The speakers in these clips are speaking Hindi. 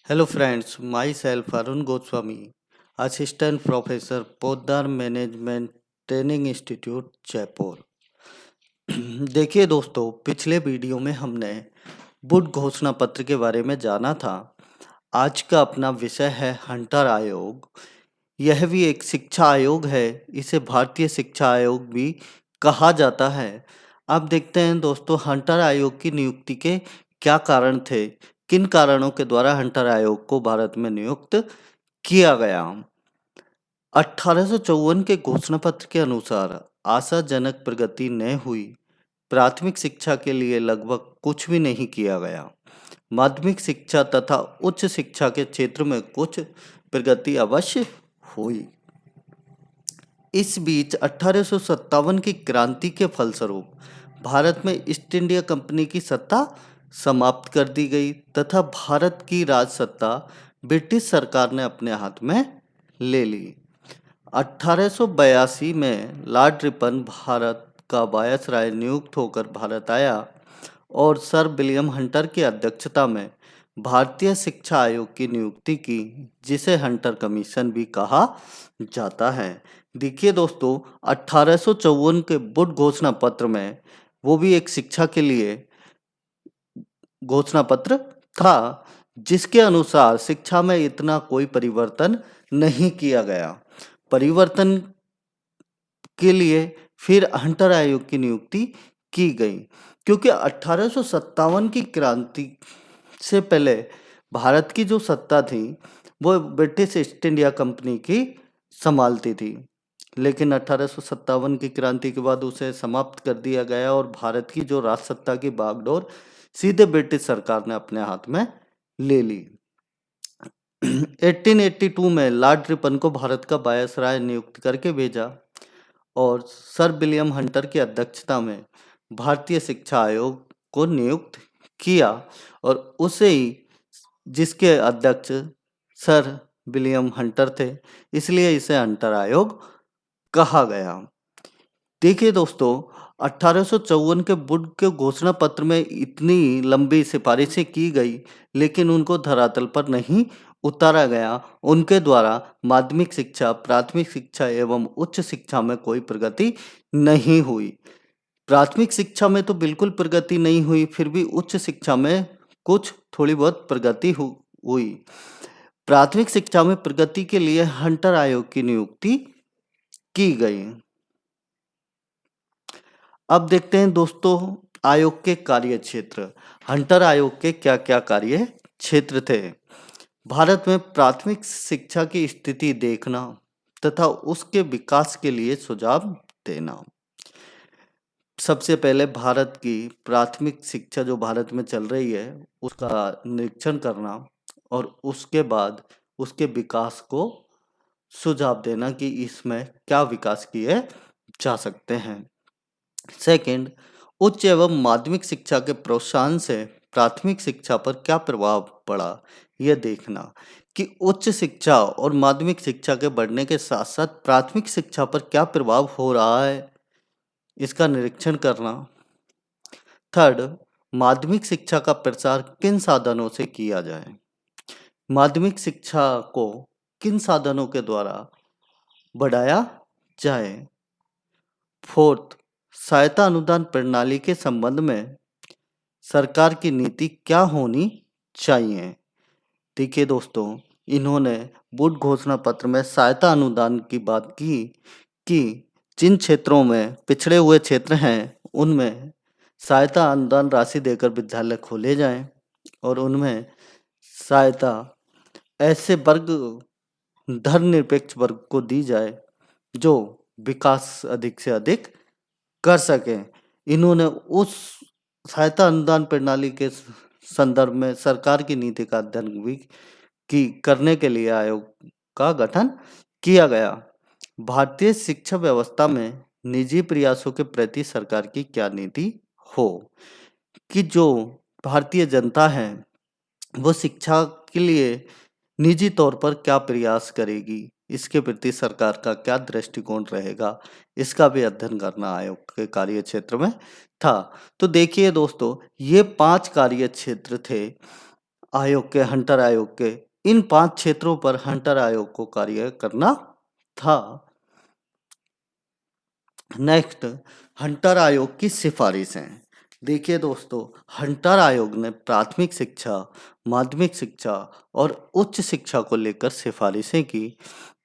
Hello friends, myself Arun Goswami, Assistant Professor, Poddar management training institute Jaipur. देखिए दोस्तों, पिछले वीडियो में हमने बुड घोषणा पत्र के बारे में जाना था। आज का अपना विषय है हंटर आयोग। यह भी एक शिक्षा आयोग है, इसे भारतीय शिक्षा आयोग भी कहा जाता है। अब देखते हैं दोस्तों, हंटर आयोग की नियुक्ति के क्या कारण थे, किन कारणों के द्वारा हंटर आयोग को भारत में नियुक्त किया गया। 1854 के घोषणा पत्र के अनुसार आशाजनक प्रगति न हुई। प्राथमिक शिक्षा के लिए लगभग कुछ भी नहीं किया गया। माध्यमिक शिक्षा तथा उच्च शिक्षा के क्षेत्र में कुछ प्रगति अवश्य हुई। इस बीच 1857 की क्रांति के फलस्वरूप भारत में ईस्ट इंडिया कंपनी की सत्ता समाप्त कर दी गई तथा भारत की राज सत्ता ब्रिटिश सरकार ने अपने हाथ में ले ली। 1882 में लॉर्ड रिपन भारत का वायसराय नियुक्त होकर भारत आया और सर विलियम हंटर की अध्यक्षता में भारतीय शिक्षा आयोग की नियुक्ति की, जिसे हंटर कमीशन भी कहा जाता है। देखिए दोस्तों, 1854 के बुड घोषणा पत्र में वो भी एक शिक्षा के लिए घोषणा पत्र था, जिसके अनुसार शिक्षा में इतना कोई परिवर्तन नहीं किया गया। परिवर्तन के लिए फिर हंटर आयोग की नियुक्ति की गई, क्योंकि 1857 की क्रांति से पहले भारत की जो सत्ता थी वो ब्रिटिश ईस्ट इंडिया कंपनी की संभालती थी, लेकिन 1857 की क्रांति के बाद उसे समाप्त कर दिया गया और भारत की जो राज सत्ता की बागडोर सीधे ब्रिटिश सरकार ने अपने हाथ में ले ली। 1882 में लॉर्ड रिपन को भारत का वायसराय नियुक्त करके भेजा और सर विलियम हंटर की अध्यक्षता में भारतीय शिक्षा आयोग को नियुक्त किया और उसे ही, जिसके अध्यक्ष सर विलियम हंटर थे, इसलिए इसे हंटर आयोग कहा गया। देखिए दोस्तों, 1854 के बुड के घोषणा पत्र में इतनी लंबी सिफारिशें की गई, लेकिन उनको धरातल पर नहीं उतारा गया। उनके द्वारा माध्यमिक शिक्षा, प्राथमिक शिक्षा एवं उच्च शिक्षा में कोई प्रगति नहीं हुई। प्राथमिक शिक्षा में तो बिल्कुल प्रगति नहीं हुई, फिर भी उच्च शिक्षा में कुछ थोड़ी बहुत प्रगति हुई। प्राथमिक शिक्षा में प्रगति के लिए हंटर आयोग की नियुक्ति की गई। अब देखते हैं दोस्तों, आयोग के कार्य क्षेत्र। हंटर आयोग के क्या क्या कार्य क्षेत्र थे। भारत में प्राथमिक शिक्षा की स्थिति देखना तथा उसके विकास के लिए सुझाव देना। सबसे पहले भारत की प्राथमिक शिक्षा जो भारत में चल रही है उसका निरीक्षण करना और उसके बाद उसके विकास को सुझाव देना कि इसमें क्या विकास किए जा सकते हैं। सेकंड, उच्च एवं माध्यमिक शिक्षा के प्रोत्साहन से प्राथमिक शिक्षा पर क्या प्रभाव पड़ा, यह देखना कि उच्च शिक्षा और माध्यमिक शिक्षा के बढ़ने के साथ साथ प्राथमिक शिक्षा पर क्या प्रभाव हो रहा है, इसका निरीक्षण करना। थर्ड, माध्यमिक शिक्षा का प्रसार किन साधनों से किया जाए, माध्यमिक शिक्षा को किन साधनों के द्वारा बढ़ाया जाए। फोर्थ, सहायता अनुदान प्रणाली के संबंध में सरकार की नीति क्या होनी चाहिए। देखिए दोस्तों, इन्होंने बुड घोषणा पत्र में सहायता अनुदान की बात की कि जिन क्षेत्रों में पिछड़े हुए क्षेत्र हैं उनमें सहायता अनुदान राशि देकर विद्यालय खोले जाएं और उनमें सहायता ऐसे वर्ग, धर्मनिरपेक्ष वर्ग को दी जाए जो विकास अधिक से अधिक कर सकें। इन्होंने उस सहायता अनुदान प्रणाली के संदर्भ में सरकार की नीति का अध्ययन भी करने के लिए आयोग का गठन किया गया। भारतीय शिक्षा व्यवस्था में निजी प्रयासों के प्रति सरकार की क्या नीति हो, कि जो भारतीय जनता है वो शिक्षा के लिए निजी तौर पर क्या प्रयास करेगी, इसके प्रति सरकार का क्या दृष्टिकोण रहेगा, इसका भी अध्ययन करना आयोग के कार्य क्षेत्र में था। तो देखिए दोस्तों, ये 5 कार्य क्षेत्र थे आयोग के, हंटर आयोग के, इन 5 क्षेत्रों पर हंटर आयोग को कार्य करना था। नेक्स्ट, हंटर आयोग की सिफारिशें। देखिए दोस्तों, हंटर आयोग ने प्राथमिक शिक्षा, माध्यमिक शिक्षा और उच्च शिक्षा को लेकर सिफारिशें की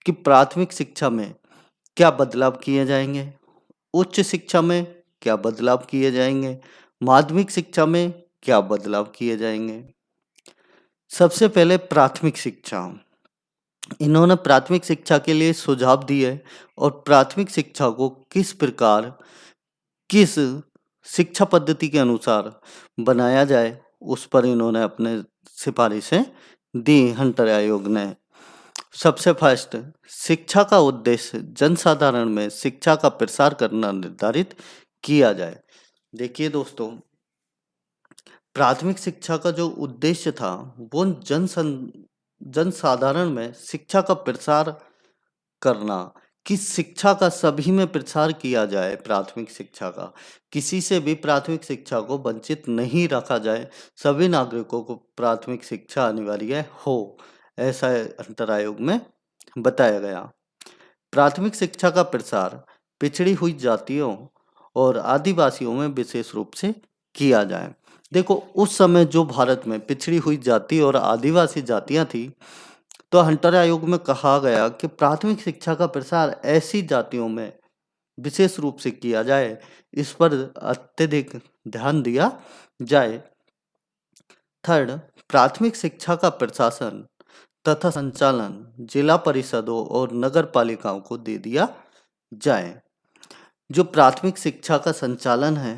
कि प्राथमिक शिक्षा में क्या बदलाव किए जाएंगे, उच्च शिक्षा में क्या बदलाव किए जाएंगे, माध्यमिक शिक्षा में क्या बदलाव किए जाएंगे। सबसे पहले प्राथमिक शिक्षा। इन्होंने प्राथमिक शिक्षा के लिए सुझाव दिए और प्राथमिक शिक्षा को किस प्रकार, किस शिक्षा पद्धति के अनुसार बनाया जाए, उस पर इन्होंने अपने सिफारिशें दी हंटर आयोग ने। सबसे फर्स्ट, शिक्षा का उद्देश्य जनसाधारण में शिक्षा का प्रसार करना निर्धारित किया जाए। देखिए दोस्तों, प्राथमिक शिक्षा का जो उद्देश्य था वो जनसाधारण में शिक्षा का प्रसार करना, कि शिक्षा का सभी में प्रसार किया जाए, प्राथमिक शिक्षा का किसी से भी प्राथमिक शिक्षा को वंचित नहीं रखा जाए, सभी नागरिकों को प्राथमिक शिक्षा अनिवार्य हो, ऐसा हंटर आयोग में बताया गया। प्राथमिक शिक्षा का प्रसार पिछड़ी हुई जातियों और आदिवासियों में विशेष रूप से किया जाए। देखो, उस समय जो भारत में पिछड़ी हुई जाति और आदिवासी जातियां थी, तो हंटर आयोग में कहा गया कि प्राथमिक शिक्षा का प्रसार ऐसी जातियों में विशेष रूप से किया जाए, इस पर अत्यधिक ध्यान दिया जाए। थर्ड, प्राथमिक शिक्षा का प्रशासन तथा संचालन जिला परिषदों और नगर पालिकाओं को दे दिया जाए। जो प्राथमिक शिक्षा का संचालन है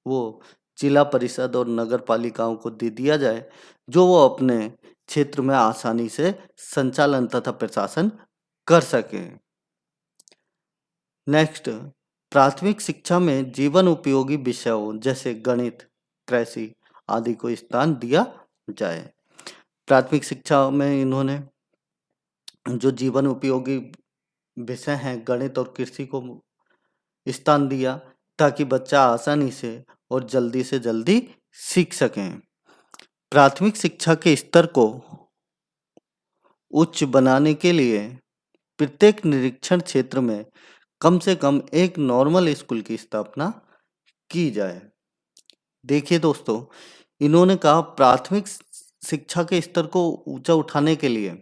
वो जिला परिषद और नगर पालिकाओं को दे दिया जाए, जो वो अपने क्षेत्र में आसानी से संचालन तथा प्रशासन कर सके। नेक्स्ट, प्राथमिक शिक्षा में जीवन उपयोगी विषयों जैसे गणित, कृषि आदि को स्थान दिया जाए। प्राथमिक शिक्षा में इन्होंने जो जीवन उपयोगी विषय हैं गणित और कृषि को स्थान दिया, ताकि बच्चा आसानी से और जल्दी से जल्दी सीख सकें। प्राथमिक शिक्षा के स्तर को उच्च बनाने के लिए प्रत्येक निरीक्षण क्षेत्र में कम से कम एक नॉर्मल स्कूल की स्थापना की जाए। देखिए दोस्तों, इन्होंने कहा प्राथमिक शिक्षा के स्तर को ऊंचा उठाने के लिए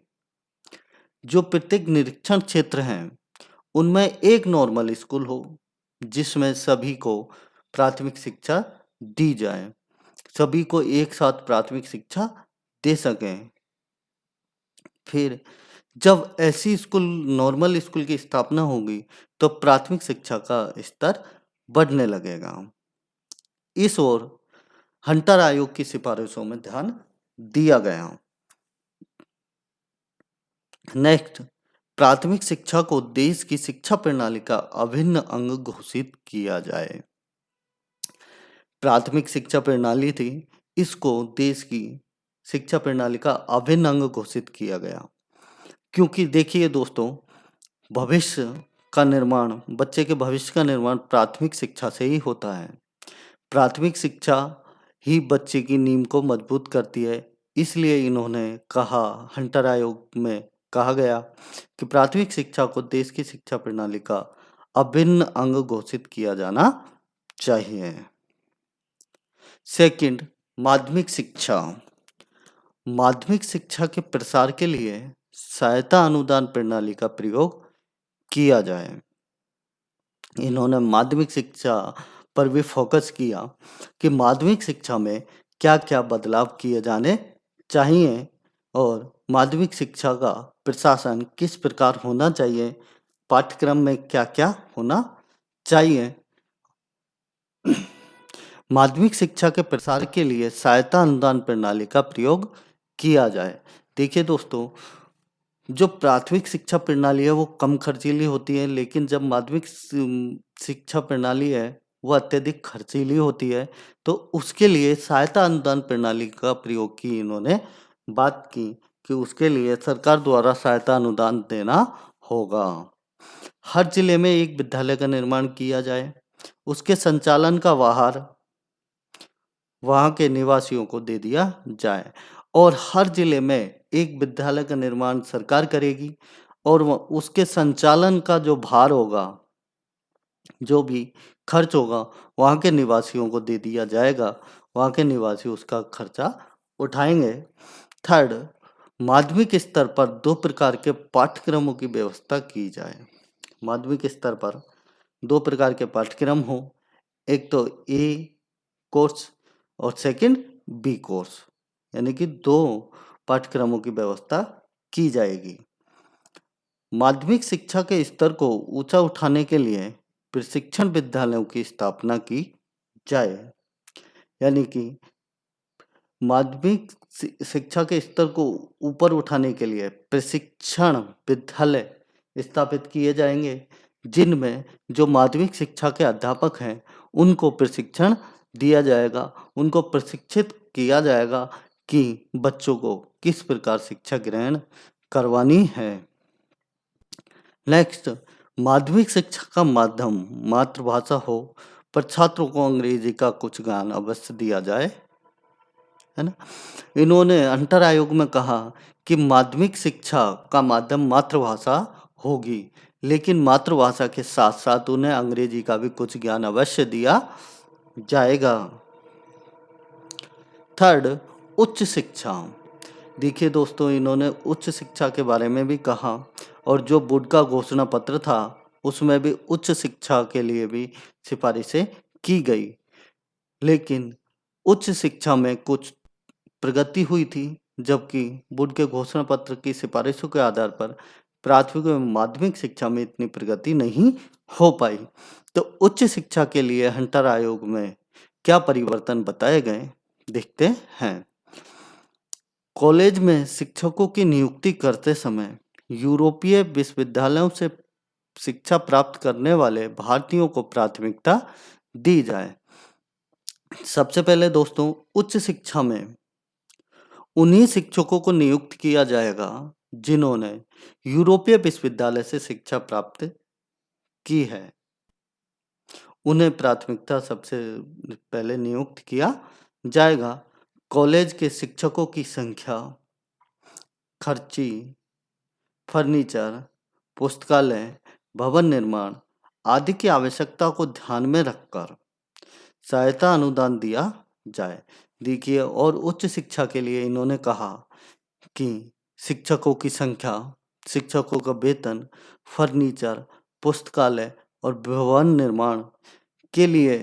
जो प्रत्येक निरीक्षण क्षेत्र हैं उनमें एक नॉर्मल स्कूल हो, जिसमें सभी को प्राथमिक शिक्षा दी जाए, सभी को एक साथ प्राथमिक शिक्षा दे सकें। फिर जब ऐसी स्कूल, नॉर्मल स्कूल की स्थापना होगी, तो प्राथमिक शिक्षा का स्तर बढ़ने लगेगा। इस ओर हंटर आयोग की सिफारिशों में ध्यान दिया गया। नेक्स्ट, प्राथमिक शिक्षा को देश की शिक्षा प्रणाली का अभिन्न अंग घोषित किया जाए। प्राथमिक शिक्षा प्रणाली थी, इसको देश की शिक्षा प्रणाली का अभिन्न अंग घोषित किया गया, क्योंकि देखिए दोस्तों, भविष्य का निर्माण, बच्चे के भविष्य का निर्माण प्राथमिक शिक्षा से ही होता है। प्राथमिक शिक्षा ही बच्चे की नींव को मजबूत करती है। इसलिए इन्होंने कहा, हंटर आयोग में कहा गया कि प्राथमिक शिक्षा को देश की शिक्षा प्रणाली का अभिन्न अंग घोषित किया जाना चाहिए। सेकंड, माध्यमिक शिक्षा। माध्यमिक शिक्षा के प्रसार के लिए सहायता अनुदान प्रणाली का प्रयोग किया जाए। इन्होंने माध्यमिक शिक्षा पर भी फोकस किया कि माध्यमिक शिक्षा में क्या क्या बदलाव किए जाने चाहिए और माध्यमिक शिक्षा का प्रशासन किस प्रकार होना चाहिए, पाठ्यक्रम में क्या क्या होना चाहिए। माध्यमिक शिक्षा के प्रसार के लिए सहायता अनुदान प्रणाली का प्रयोग किया जाए। देखिए दोस्तों, जो प्राथमिक शिक्षा प्रणाली है वो कम खर्चीली होती है, लेकिन जब माध्यमिक शिक्षा प्रणाली है वो अत्यधिक खर्चीली होती है, तो उसके लिए सहायता अनुदान प्रणाली का प्रयोग की इन्होंने बात की कि उसके लिए सरकार द्वारा सहायता अनुदान देना होगा। हर जिले में एक विद्यालय का निर्माण किया जाए, उसके संचालन का भार वहाँ के निवासियों को दे दिया जाए और हर जिले में एक विद्यालय का निर्माण सरकार करेगी और उसके संचालन का जो भार होगा, जो भी खर्च होगा, वहाँ के निवासियों को दे दिया जाएगा। वहाँ के निवासी उसका खर्चा उठाएंगे। थर्ड, माध्यमिक स्तर पर 2 प्रकार के पाठ्यक्रमों की व्यवस्था की जाए। माध्यमिक स्तर पर 2 प्रकार के पाठ्यक्रम हों, एक तो ए कोर्स और सेकंड बी कोर्स, यानी कि 2 पाठ्यक्रमों की व्यवस्था की जाएगी। माध्यमिक शिक्षा के स्तर को ऊंचा उठाने के लिए प्रशिक्षण विद्यालयों की स्थापना की जाए, यानी कि माध्यमिक शिक्षा के स्तर को ऊपर उठाने के लिए प्रशिक्षण विद्यालय स्थापित किए जाएंगे, जिनमें जो माध्यमिक शिक्षा के अध्यापक हैं उनको प्रशिक्षण दिया जाएगा, उनको प्रशिक्षित किया जाएगा कि बच्चों को किस प्रकार शिक्षा ग्रहण करवानी है। नेक्स्ट, माध्यमिक शिक्षा का माध्यम मातृभाषा हो, पर छात्रों को अंग्रेजी का कुछ ज्ञान अवश्य दिया जाए, है ना। इन्होंने हंटर आयोग में कहा कि माध्यमिक शिक्षा का माध्यम मातृभाषा होगी, लेकिन मातृभाषा के साथ साथ उन्हें अंग्रेजी का भी कुछ ज्ञान अवश्य दिया जाएगा। थर्ड, उच्च शिक्षा। देखिए दोस्तों, इन्होंने उच्च शिक्षा के बारे में भी कहा और जो बोर्ड का घोषणा पत्र था उसमें भी उच्च शिक्षा के लिए भी सिफारिशें की गई, लेकिन उच्च शिक्षा में कुछ प्रगति हुई थी, जबकि बोर्ड के घोषणा पत्र की सिफारिशों के आधार पर प्राथमिक एवं माध्यमिक शिक्षा में इतनी प्रगति नहीं हो पाई। तो उच्च शिक्षा के लिए हंटर आयोग में क्या परिवर्तन बताए गए, देखते हैं। कॉलेज में शिक्षकों की नियुक्ति करते समय यूरोपीय विश्वविद्यालयों से शिक्षा प्राप्त करने वाले भारतीयों को प्राथमिकता दी जाए। सबसे पहले दोस्तों, उच्च शिक्षा में उन्हीं शिक्षकों को नियुक्त किया जाएगा जिन्होंने यूरोपीय विश्वविद्यालय से शिक्षा प्राप्त की है। उन्हें प्राथमिकता सबसे पहले नियुक्त किया जाएगा। कॉलेज के शिक्षकों की संख्या, खर्ची, फर्नीचर, पुस्तकालय, भवन निर्माण आदि की आवश्यकता को ध्यान में रखकर सहायता अनुदान दिया जाए। देखिए, और उच्च शिक्षा के लिए इन्होंने कहा कि शिक्षकों की संख्या, शिक्षकों का वेतन, फर्नीचर, पुस्तकालय और भवन निर्माण के लिए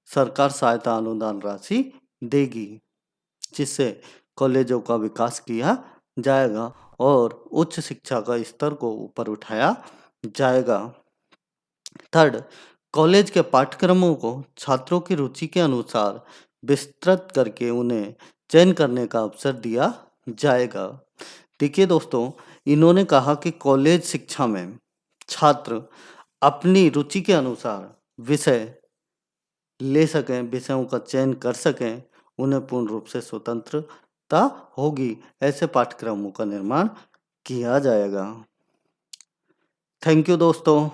सरकार सहायता अनुदान राशि देगी, जिससे कॉलेजों का विकास किया जाएगा और उच्च शिक्षा का स्तर को ऊपर उठाया जाएगा। थर्ड, कॉलेज के पाठ्यक्रमों को छात्रों की रुचि के अनुसार विस्तृत करके उन्हें चयन करने का अवसर दिया जाएगा। देखिए दोस्तों, इन्होंने कहा कि कॉलेज शिक्षा में छात्र अपनी रुचि के अनुसार विषय ले सकें, विषयों का चयन कर सकें, उन्हें पूर्ण रूप से स्वतंत्रता होगी। ऐसे पाठ्यक्रमों का निर्माण किया जाएगा। थैंक यू दोस्तों।